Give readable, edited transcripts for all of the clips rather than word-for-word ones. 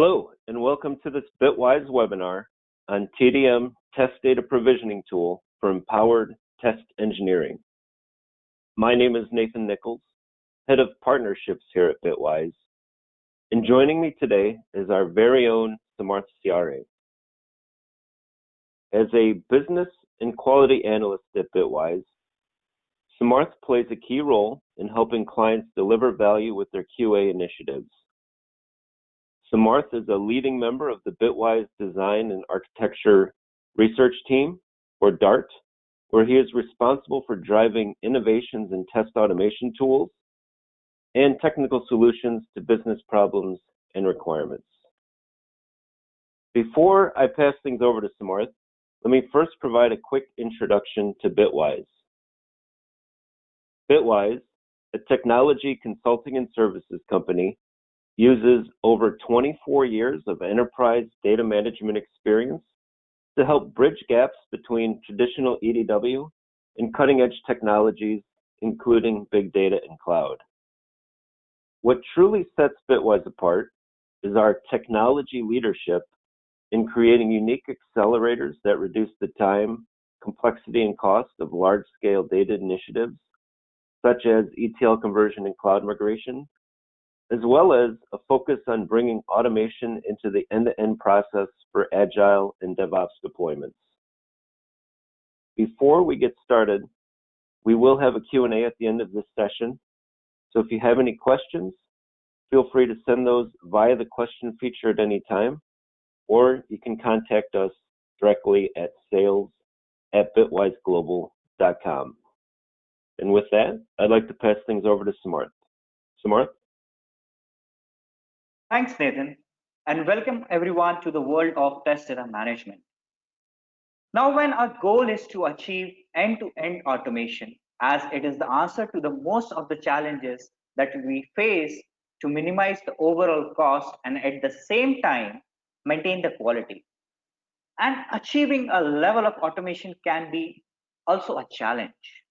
Hello, and welcome to this Bitwise webinar on TDM Test Data Provisioning Tool for Empowered Test Engineering. My name is Nathan Nichols, Head of Partnerships here at Bitwise, and joining me today is our very own Samarth Ciare. As a business and quality analyst at Bitwise, Samarth plays a key role in helping clients deliver value with their QA initiatives. Samarth is a leading member of the Bitwise Design and Architecture Research Team, or DART, where he is responsible for driving innovations in test automation tools and technical solutions to business problems and requirements. Before I pass things over to Samarth, let me first provide a quick introduction to Bitwise. Bitwise, a technology consulting and services company, uses over 24 years of enterprise data management experience to help bridge gaps between traditional EDW and cutting-edge technologies, including big data and cloud. What truly sets Bitwise apart is our technology leadership in creating unique accelerators that reduce the time, complexity, and cost of large-scale data initiatives, such as ETL conversion and cloud migration, as well as a focus on bringing automation into the end-to-end process for Agile and DevOps deployments. Before we get started, we will have a Q&A at the end of this session. So if you have any questions, feel free to send those via the question feature at any time, or you can contact us directly at sales@bitwiseglobal.com. And with that, I'd like to pass things over to Samarth. Samarth? Thanks, Nathan, and welcome everyone to the world of test data management. Now, when our goal is to achieve end-to-end automation, as it is the answer to the most of the challenges that we face to minimize the overall cost and at the same time maintain the quality. And achieving a level of automation can be also a challenge.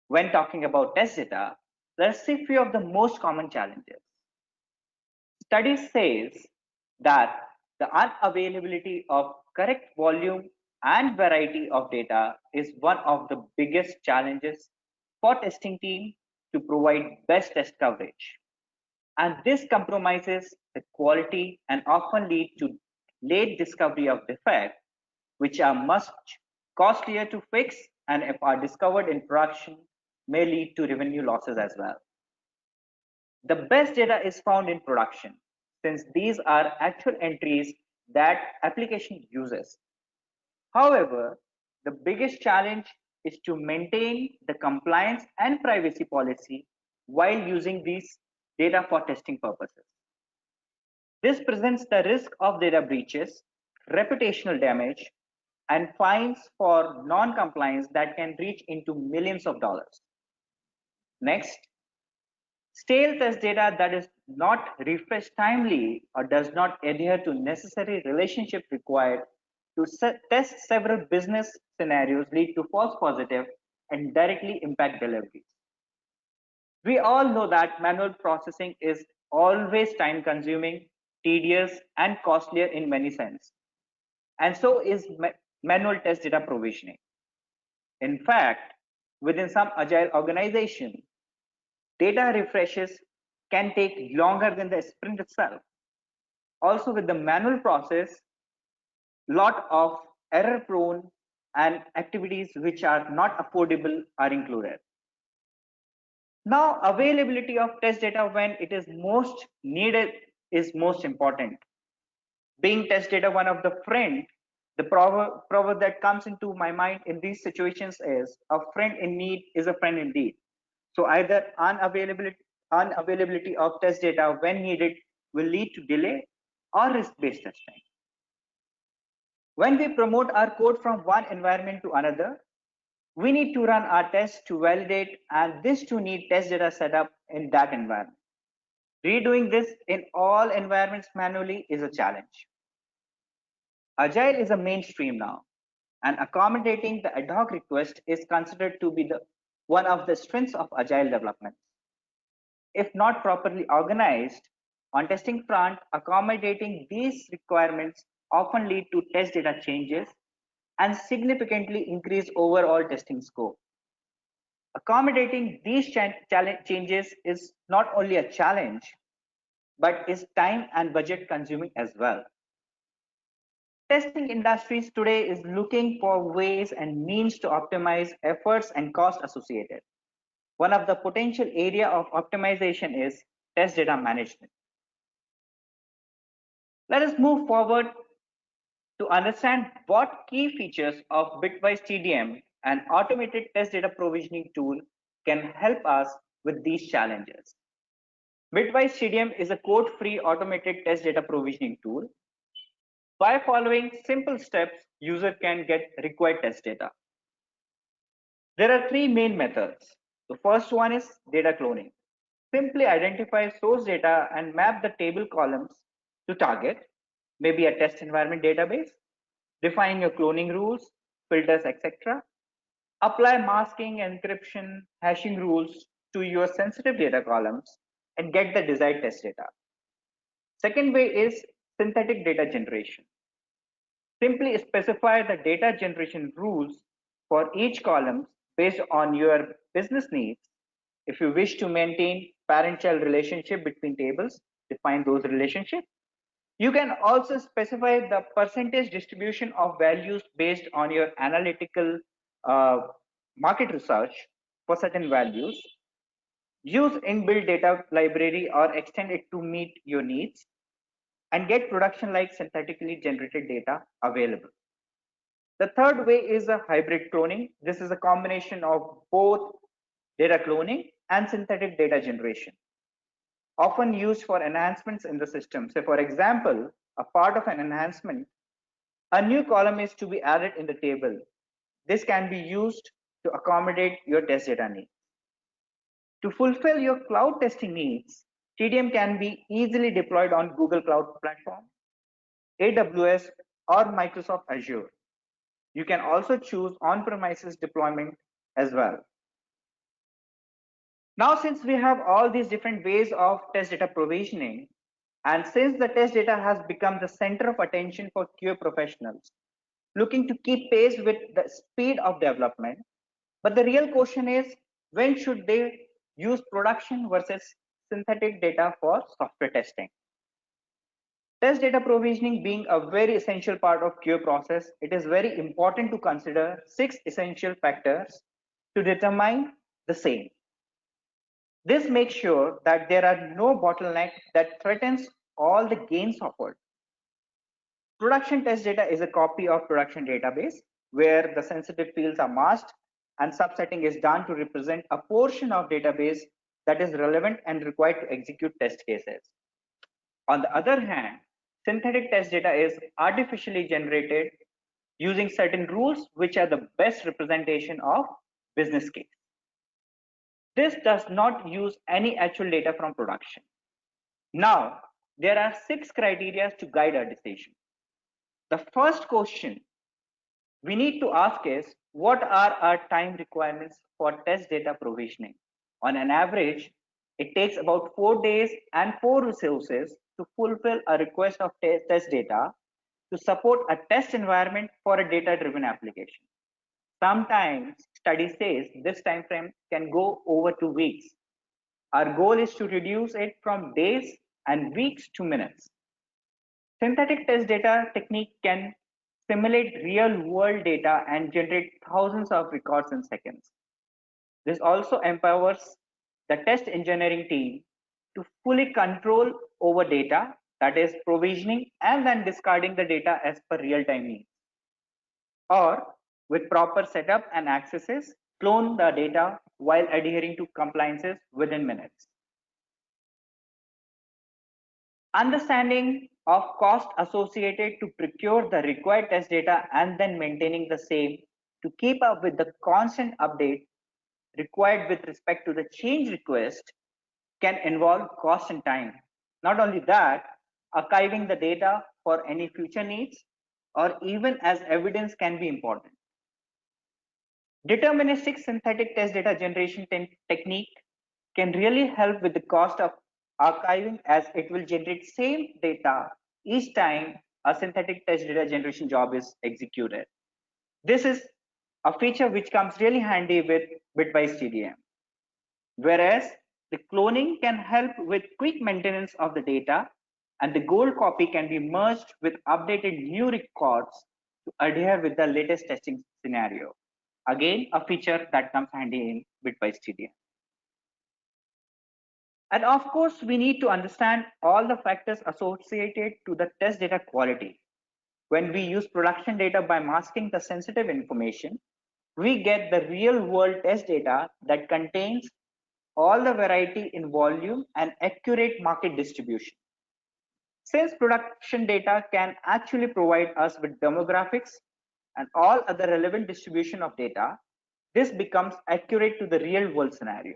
When talking about test data, let's see a few of the most common challenges. Studies says that the unavailability of correct volume and variety of data is one of the biggest challenges for testing team to provide best test coverage. And this compromises the quality and often lead to late discovery of defects, which are much costlier to fix and if are discovered in production may lead to revenue losses as well. The best data is found in production, since these are actual entries that application uses. However, the biggest challenge is to maintain the compliance and privacy policy while using these data for testing purposes. This presents the risk of data breaches, reputational damage, and fines for non-compliance that can reach into millions of dollars. Next, stale test data that is not refreshed timely or does not adhere to necessary relationship required to test several business scenarios lead to false positive and directly impact deliveries. We all know that manual processing is always time consuming, tedious, and costlier in many sense. And so is manual test data provisioning. In fact, within some agile organizations, data refreshes can take longer than the sprint itself. Also, with the manual process, lot of error prone and activities which are not affordable are included. Now, availability of test data when it is most needed is most important. Being test data one of the friend, the proverb that comes into my mind in these situations is a friend in need is a friend indeed. So either unavailability of test data when needed will lead to delay or risk-based testing. When we promote our code from one environment to another, we need to run our tests to validate, and this too need test data set up in that environment. Redoing this in all environments manually is a challenge. Agile is a mainstream now, and accommodating the ad hoc request is considered to be one of the strengths of Agile development. If not properly organized, On testing front, accommodating these requirements often lead to test data changes and significantly increase overall testing scope. Accommodating these changes is not only a challenge, but is time and budget consuming as well. Testing industries today is looking for ways and means to optimize efforts and cost associated. One of the potential area of optimization is test data management. Let us move forward to understand what key features of Bitwise TDM, an automated test data provisioning tool, can help us with these challenges. Bitwise TDM is a code-free automated test data provisioning tool. By following simple steps, user can get required test data. There are three main methods. The first one is data cloning. Simply identify source data and map the table columns to target, maybe a test environment database. Define your cloning rules, filters, etc. Apply masking, encryption, hashing rules to your sensitive data columns and get the desired test data. Second way is synthetic data generation. Simply specify the data generation rules for each column based on your business needs. If you wish to maintain parent-child relationship between tables, define those relationships. You can also specify the percentage distribution of values based on your analytical market research for certain values. Use inbuilt data library or extend it to meet your needs and get production like synthetically generated data available. The third way is a hybrid cloning. This is a combination of both data cloning and synthetic data generation, often used for enhancements in the system. So for example, a part of an enhancement, a new column is to be added in the table. This can be used to accommodate your test data needs. To fulfill your cloud testing needs, TDM can be easily deployed on Google Cloud Platform, AWS, or Microsoft Azure. You can also choose on-premises deployment as well. Now, since we have all these different ways of test data provisioning, and since the test data has become the center of attention for QA professionals, looking to keep pace with the speed of development, but the real question is, when should they use production versus synthetic data for software testing? Test data provisioning being a very essential part of QA process, it is very important to consider 6 essential factors to determine the same. This makes sure that there are no bottlenecks that threatens all the gains offered. Production test data is a copy of production database where the sensitive fields are masked and subsetting is done to represent a portion of database that is relevant and required to execute test cases. On the other hand, synthetic test data is artificially generated using certain rules which are the best representation of business case. This does not use any actual data from production. Now, there are 6 criteria to guide our decision. The first question we need to ask is, what are our time requirements for test data provisioning? On an average, it takes about 4 days and 4 resources to fulfill a request of test data to support a test environment for a data-driven application. Sometimes study says this time frame can go over 2 weeks. Our goal is to reduce it from days and weeks to minutes. Synthetic test data technique can simulate real world data and generate thousands of records in seconds. This also empowers the test engineering team to fully control over data, that is provisioning and then discarding the data as per real-time needs. Or with proper setup and accesses, clone the data while adhering to compliances within minutes. Understanding of cost associated to procure the required test data and then maintaining the same to keep up with the constant update required with respect to the change request can involve cost and time. Not only that, archiving the data for any future needs or even as evidence can be important. Deterministic synthetic test data generation technique can really help with the cost of archiving, as it will generate same data each time a synthetic test data generation job is executed. This is a feature which comes really handy with Bitwise TDM. Whereas the cloning can help with quick maintenance of the data, and the gold copy can be merged with updated new records to adhere with the latest testing scenario. Again, a feature that comes handy in Bitwise TDM. And of course, we need to understand all the factors associated to the test data quality. When we use production data by masking the sensitive information, we get the real world test data that contains all the variety in volume and accurate market distribution. Since production data can actually provide us with demographics and all other relevant distribution of data, this becomes accurate to the real world scenario.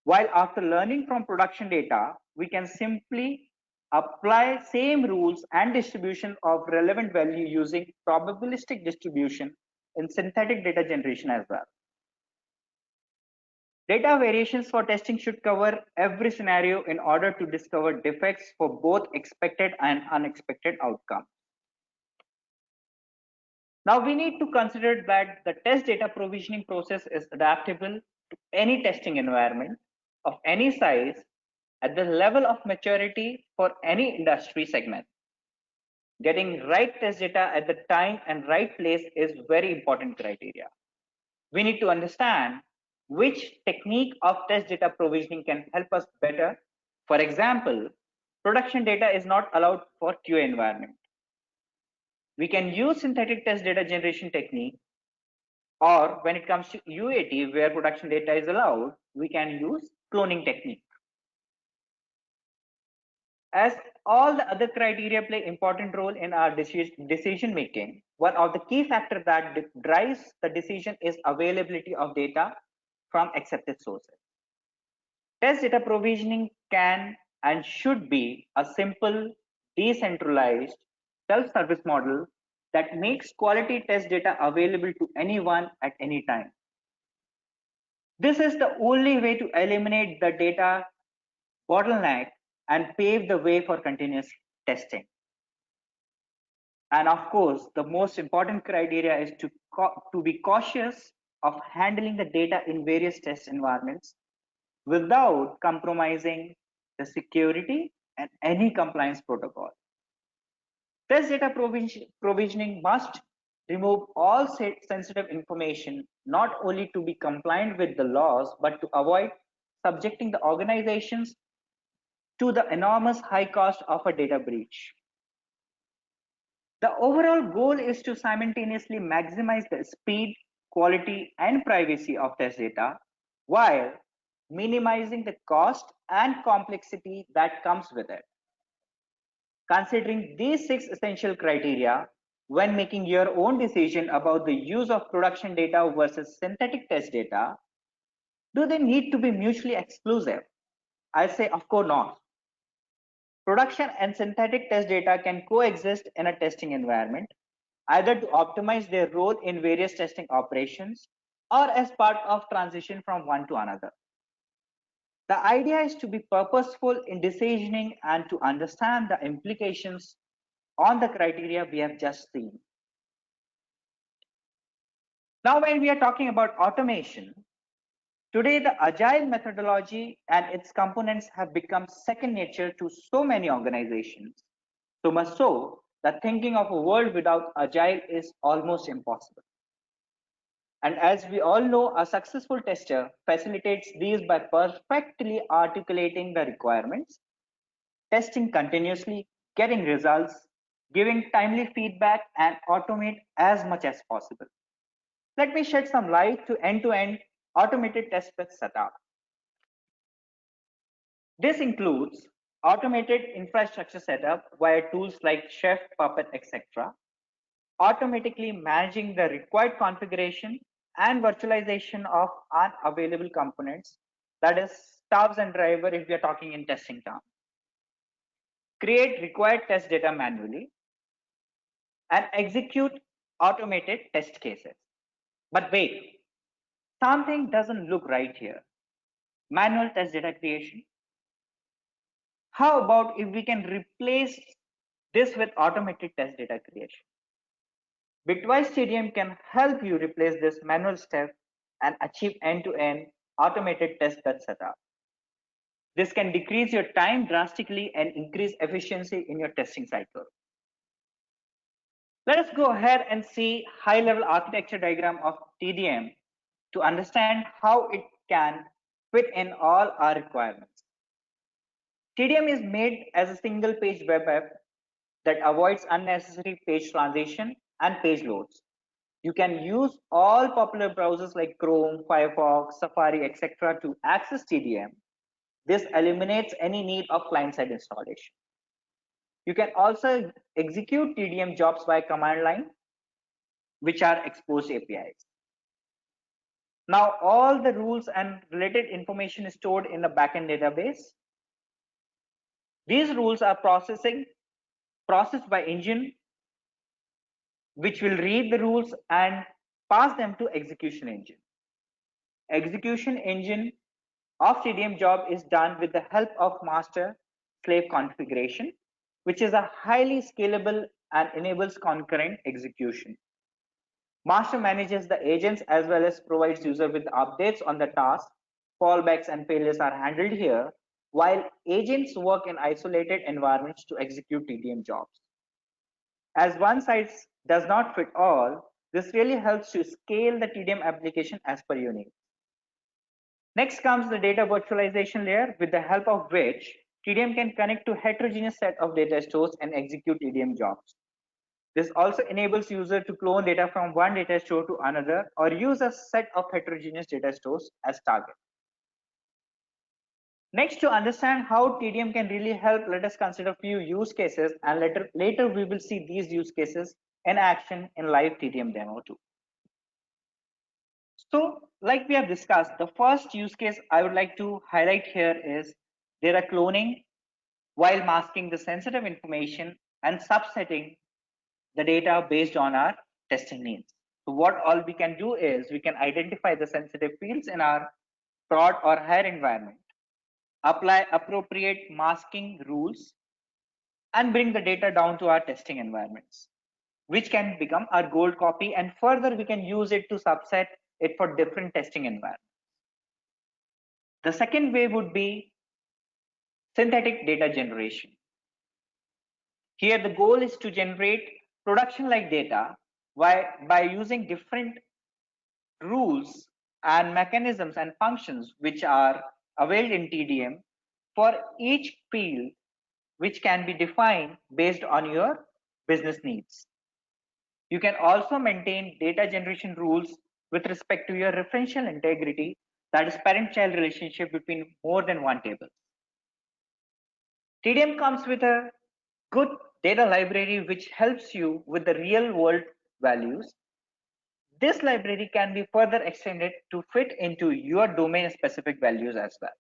While after learning from production data, we can simply apply same rules and distribution of relevant value using probabilistic distribution in synthetic data generation as well. Data variations for testing should cover every scenario in order to discover defects for both expected and unexpected outcomes. Now we need to consider that the test data provisioning process is adaptable to any testing environment of any size at the level of maturity for any industry segment. Getting right test data at the time and right place is very important criteria. We need to understand which technique of test data provisioning can help us better. For example, production data is not allowed for QA environment. We can use synthetic test data generation technique, or when it comes to UAT, where production data is allowed, we can use cloning technique. As all the other criteria play important role in our decision making, one of the key factors that drives the decision is availability of data from accepted sources. Test data provisioning can and should be a simple, decentralized, self-service model that makes quality test data available to anyone at any time. This is the only way to eliminate the data bottleneck and pave the way for continuous testing. And of course, the most important criteria is to be cautious of handling the data in various test environments without compromising the security and any compliance protocol. Test data provisioning must remove all sensitive information, not only to be compliant with the laws, but to avoid subjecting the organizations to the enormous high cost of a data breach. The overall goal is to simultaneously maximize the speed, quality, and privacy of test data while minimizing the cost and complexity that comes with it. Considering these 6 essential criteria, when making your own decision about the use of production data versus synthetic test data, do they need to be mutually exclusive? I say, of course not. Production and synthetic test data can coexist in a testing environment, either to optimize their role in various testing operations or as part of transition from one to another. The idea is to be purposeful in decisioning and to understand the implications on the criteria we have just seen. Now, when we are talking about automation, today the agile methodology and its components have become second nature to so many organizations, so much so that thinking of a world without agile is almost impossible. And as we all know, a successful tester facilitates these by perfectly articulating the requirements, testing continuously, getting results, giving timely feedback, and automate as much as possible. Let me shed some light to end-to-end automated test bed setup. This includes automated infrastructure setup via tools like Chef, Puppet, etc., automatically managing the required configuration and virtualization of unavailable components, that is stubs and driver if we are talking in testing terms. Create required test data manually and execute automated test cases. But wait, something doesn't look right here. Manual test data creation. How about if we can replace this with automated test data creation? Bitwise TDM can help you replace this manual step and achieve end-to-end automated test bed setup. This can decrease your time drastically and increase efficiency in your testing cycle. Let us go ahead and see high-level architecture diagram of TDM to understand how it can fit in all our requirements. TDM is made as a single page web app that avoids unnecessary page transition and page loads. You can use all popular browsers like Chrome, Firefox, Safari, etc. to access TDM. This eliminates any need of client-side installation. You can also execute TDM jobs by command line, which are exposed APIs. Now, all the rules and related information is stored in the backend database. These rules are processed by engine, which will read the rules and pass them to execution engine. Execution engine of TDM job is done with the help of master slave configuration, which is a highly scalable and enables concurrent execution. Master manages the agents as well as provides user with updates on the task. Fallbacks and failures are handled here, while agents work in isolated environments to execute TDM jobs. As one size does not fit all, this really helps to scale the TDM application as per your needs. Next comes the data virtualization layer, with the help of which TDM can connect to heterogeneous set of data stores and execute TDM jobs. This also enables user to clone data from one data store to another or use a set of heterogeneous data stores as target. Next, to understand how TDM can really help, let us consider a few use cases, and later we will see these use cases in action in live TDM demo too. So, like we have discussed, the first use case I would like to highlight here is data cloning while masking the sensitive information and subsetting the data based on our testing needs. So what all we can do is we can identify the sensitive fields in our prod or higher environment, apply appropriate masking rules, and bring the data down to our testing environments, which can become our gold copy, and further we can use it to subset it for different testing environments. The second way would be synthetic data generation. Here the goal is to generate production-like data by using different rules and mechanisms and functions which are availed in TDM for each field, which can be defined based on your business needs. You can also maintain data generation rules with respect to your referential integrity, that is parent-child relationship between more than one table. TDM comes with a good data library which helps you with the real world values. This library can be further extended to fit into your domain specific values as well.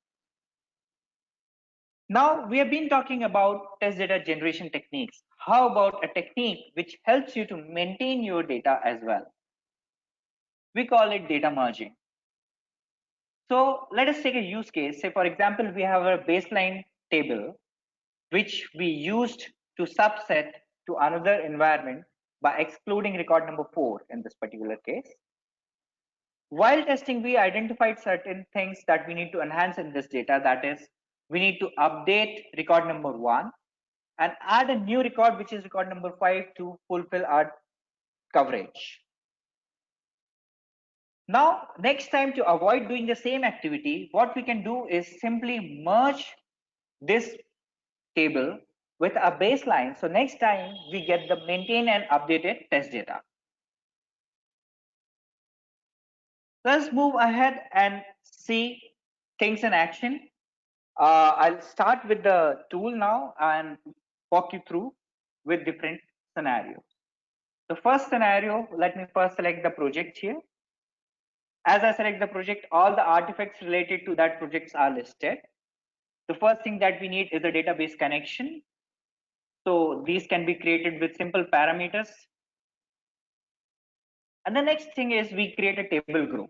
Now we have been talking about test data generation techniques. How about a technique which helps you to maintain your data as well? We call it data merging. So let us take a use case. Say for example, we have a baseline table which we used to subset to another environment by excluding record number 4 in this particular case. While testing, we identified certain things that we need to enhance in this data. That is, we need to update record number 1 and add a new record, which is record number 5, to fulfill our coverage. Now, next time, to avoid doing the same activity, what we can do is simply merge this table with a baseline. So next time we get the maintained and updated test data. Let's move ahead and see things in action. I'll start with the tool now and walk you through with different scenarios. The first scenario, let me first select the project here. As I select the project, all the artifacts related to that projects are listed. The first thing that we need is a database connection. So these can be created with simple parameters. And the next thing is we create a table group.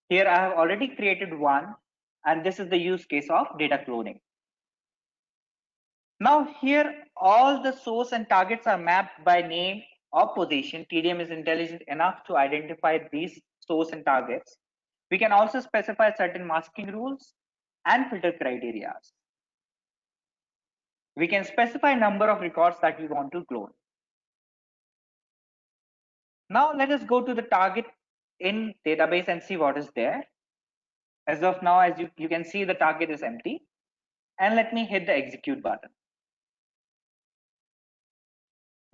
Here I have already created one, and this is the use case of data cloning. Now here, all the source and targets are mapped by name or position. TDM is intelligent enough to identify these source and targets. We can also specify certain masking rules and filter criteria. We can specify number of records that we want to clone. Now let us go to the target in database and see what is there. As of now, as you can see, the target is empty. And let me hit the execute button.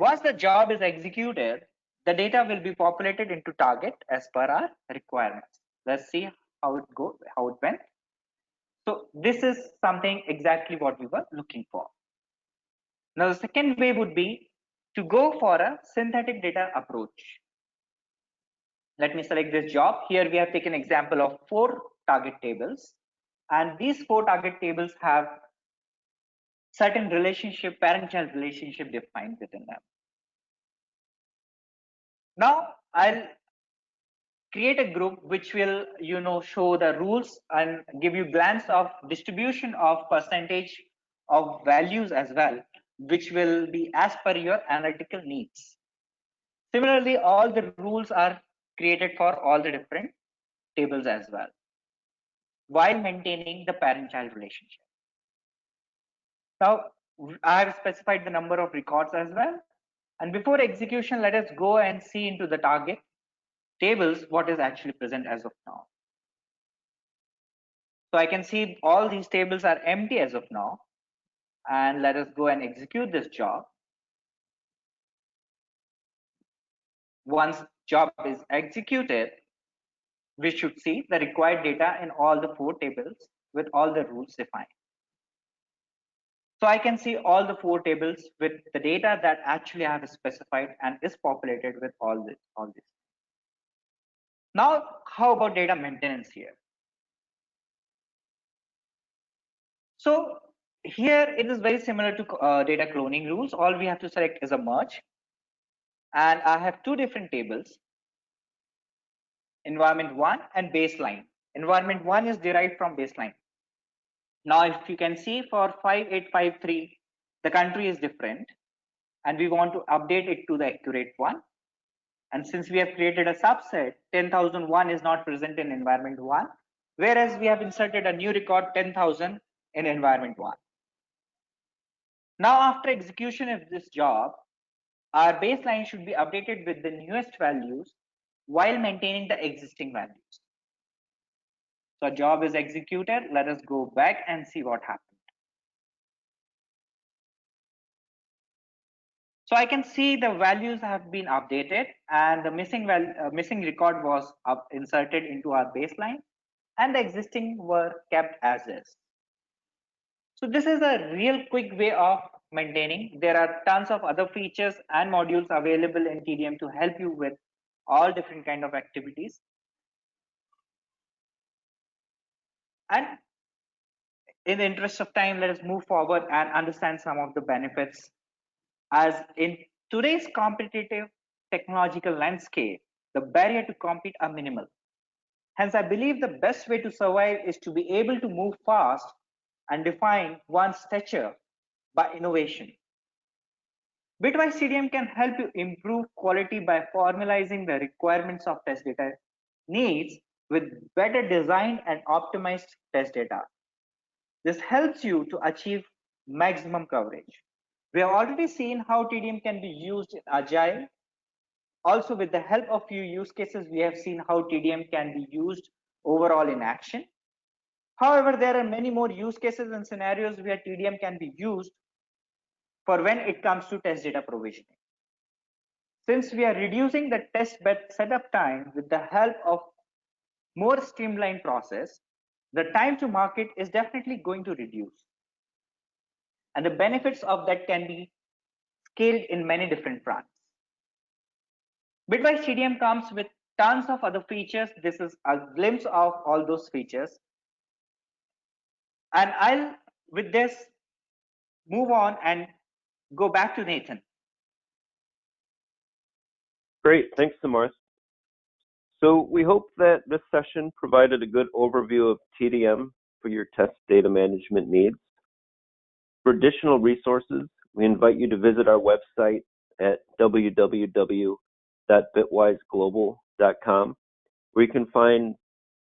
Once the job is executed, the data will be populated into target as per our requirements. Let's see how it went. So this is something exactly what we were looking for. Now the second way would be to go for a synthetic data approach. Let me select this job. Here we have taken example of 4 target tables, and these 4 target tables have certain relationship, parent-child relationship defined within them. Now I'll create a group which will show the rules and give you glance of distribution of percentage of values as well, which will be as per your analytical needs. Similarly, all the rules are created for all the different tables as well, while maintaining the parent-child relationship. Now I have specified the number of records as well, and before execution, let us go and see into the target tables what is actually present as of now. So I can see all these tables are empty as of now, and let us go and execute this job. Once job is executed, we should see the required data in all the 4 tables with all the rules defined. So I can see all the 4 tables with the data that actually I have specified and is populated with all this. Now, how about data maintenance here? So here it is very similar to data cloning rules. All we have to select is a merge, and I have 2 different tables, environment 1 and baseline. Environment 1 is derived from baseline. Now if you can see, for 5853 the country is different, and we want to update it to the accurate one. And since we have created a subset, 10,001 is not present in environment 1, whereas we have inserted a new record 10,000 in environment 1. Now after execution of this job, our baseline should be updated with the newest values while maintaining the existing values. So a job is executed. Let us go back and see what happened. So I can see the values have been updated, and the missing record was inserted into our baseline, and the existing were kept as is. So this is a real quick way of maintaining. There are tons of other features and modules available in TDM to help you with all different kind of activities. And in the interest of time, let us move forward and understand some of the benefits. As in today's competitive technological landscape, the barrier to compete are minimal. Hence, I believe the best way to survive is to be able to move fast and define one's stature by innovation. Bitwise TDM can help you improve quality by formalizing the requirements of test data needs with better designed and optimized test data. This helps you to achieve maximum coverage. We have already seen how TDM can be used in Agile. Also, with the help of few use cases, we have seen how TDM can be used overall in action. However, there are many more use cases and scenarios where TDM can be used for when it comes to test data provisioning. Since we are reducing the test bed setup time with the help of more streamlined process, the time to market is definitely going to reduce. And the benefits of that can be scaled in many different fronts. Bitwise TDM comes with tons of other features. This is a glimpse of all those features. And I'll, with this, move on and go back to Nathan. Great, thanks, Samarth. So we hope that this session provided a good overview of TDM for your test data management needs. For additional resources, we invite you to visit our website at www.bitwiseglobal.com, where you can find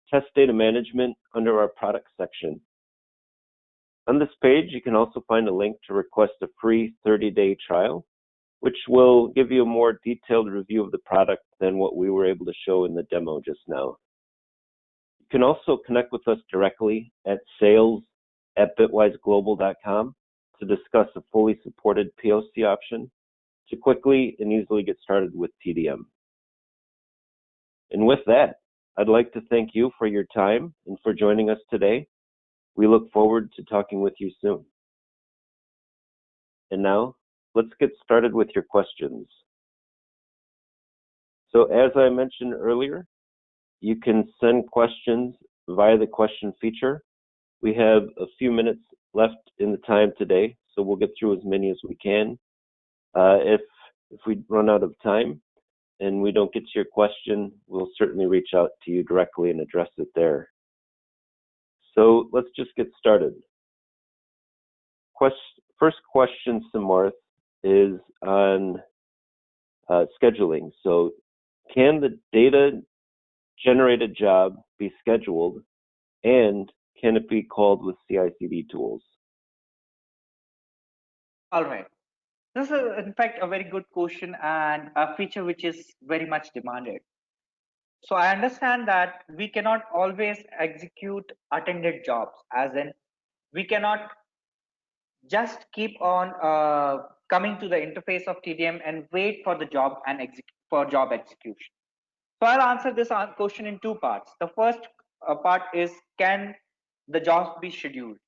test data management under our product section. On this page, you can also find a link to request a free 30-day trial, which will give you a more detailed review of the product than what we were able to show in the demo just now. You can also connect with us directly at sales@bitwiseglobal.com to discuss a fully supported POC option to quickly and easily get started with TDM. And with that, I'd like to thank you for your time and for joining us today. We look forward to talking with you soon. And now, let's get started with your questions. So as I mentioned earlier, you can send questions via the question feature. We have a few minutes left in the time today, so we'll get through as many as we can. If we run out of time and we don't get to your question, we'll certainly reach out to you directly and address it there. So let's just get started. First question, Samarth, is on scheduling. So can the data generated job be scheduled, and can it be called with CI/CD tools? All right. This is, in fact, a very good question and a feature which is very much demanded. So I understand that we cannot always execute attended jobs, as in we cannot just keep on coming to the interface of TDM and wait for the job and for job execution. So I'll answer this question in two parts. The first part is, can the jobs be scheduled?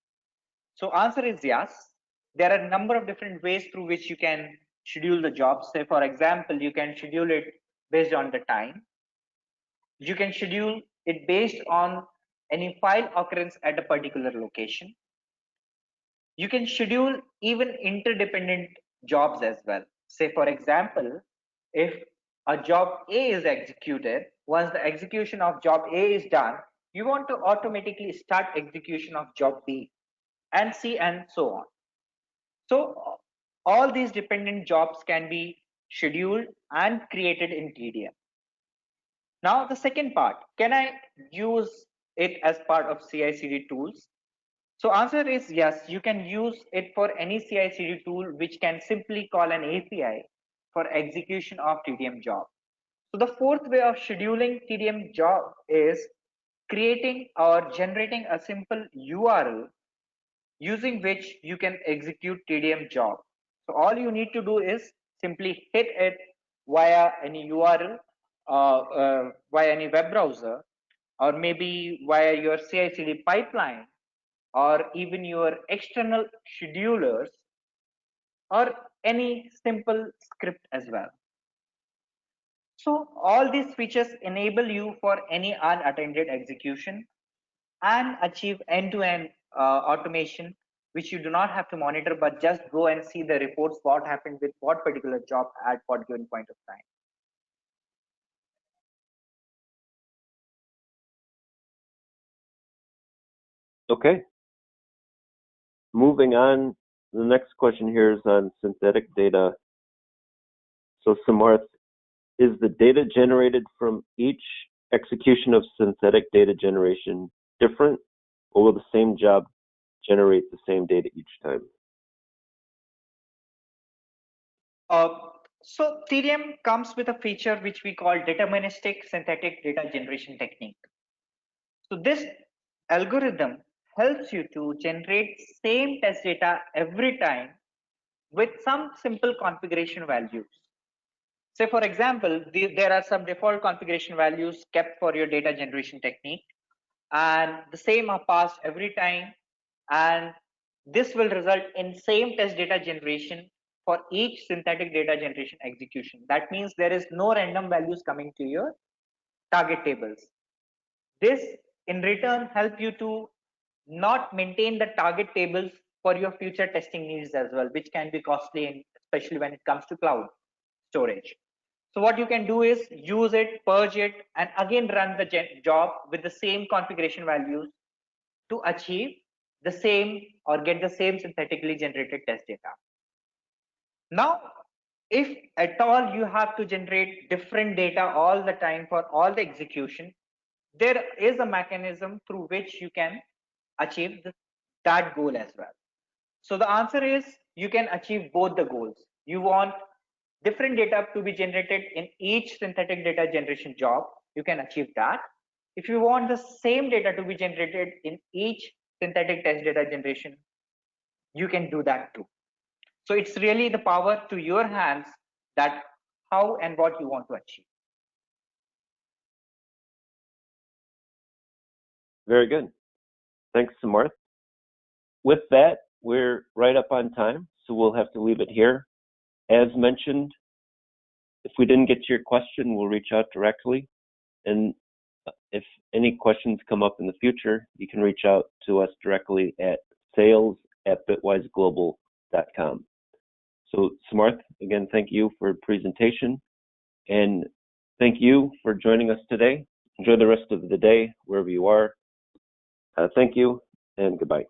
So answer is yes. There are a number of different ways through which you can schedule the jobs. Say, for example, you can schedule it based on the time. You can schedule it based on any file occurrence at a particular location. You can schedule even interdependent jobs as well. Say, for example, if a job A is executed, once the execution of job A is done, you want to automatically start execution of job B, and C, and so on. So all these dependent jobs can be scheduled and created in TDM. Now the second part, can I use it as part of CI/CD tools? So answer is yes, you can use it for any CI/CD tool which can simply call an API for execution of TDM job. So the fourth way of scheduling TDM job is creating or generating a simple URL using which you can execute TDM job. So all you need to do is simply hit it via any URL, via any web browser, or maybe via your CI/CD pipeline, or even your external schedulers, or any simple script as well. So all these features enable you for any unattended execution and achieve end-to-end automation, which you do not have to monitor, but just go and see the reports, what happened with what particular job at what given point of time. Okay. Moving on, the next question here is on synthetic data. So Samarth, is the data generated from each execution of synthetic data generation different, or will the same job generate the same data each time? So TDM comes with a feature which we call deterministic synthetic data generation technique. So this algorithm helps you to generate same test data every time with some simple configuration values. Say, for example, there are some default configuration values kept for your data generation technique, and the same are passed every time, and this will result in same test data generation for each synthetic data generation execution. That means there is no random values coming to your target tables. This in return help you to not maintain the target tables for your future testing needs as well, which can be costly, especially when it comes to cloud storage. So what you can do is use it, purge it, and again run the job with the same configuration values to achieve the same or get the same synthetically generated test data. Now, if at all you have to generate different data all the time for all the execution, there is a mechanism through which you can achieve that goal as well. So the answer is you can achieve both the goals. You want different data to be generated in each synthetic data generation job, you can achieve that. If you want the same data to be generated in each synthetic test data generation, you can do that too. So it's really the power to your hands that how and what you want to achieve. Very good. Thanks, Samarth. With that, we're right up on time, so we'll have to leave it here. As mentioned, if we didn't get to your question, we'll reach out directly. And if any questions come up in the future, you can reach out to us directly at sales@bitwiseglobal.com. So Samarth, again, thank you for the presentation, and thank you for joining us today. Enjoy the rest of the day, wherever you are. Thank you, and goodbye.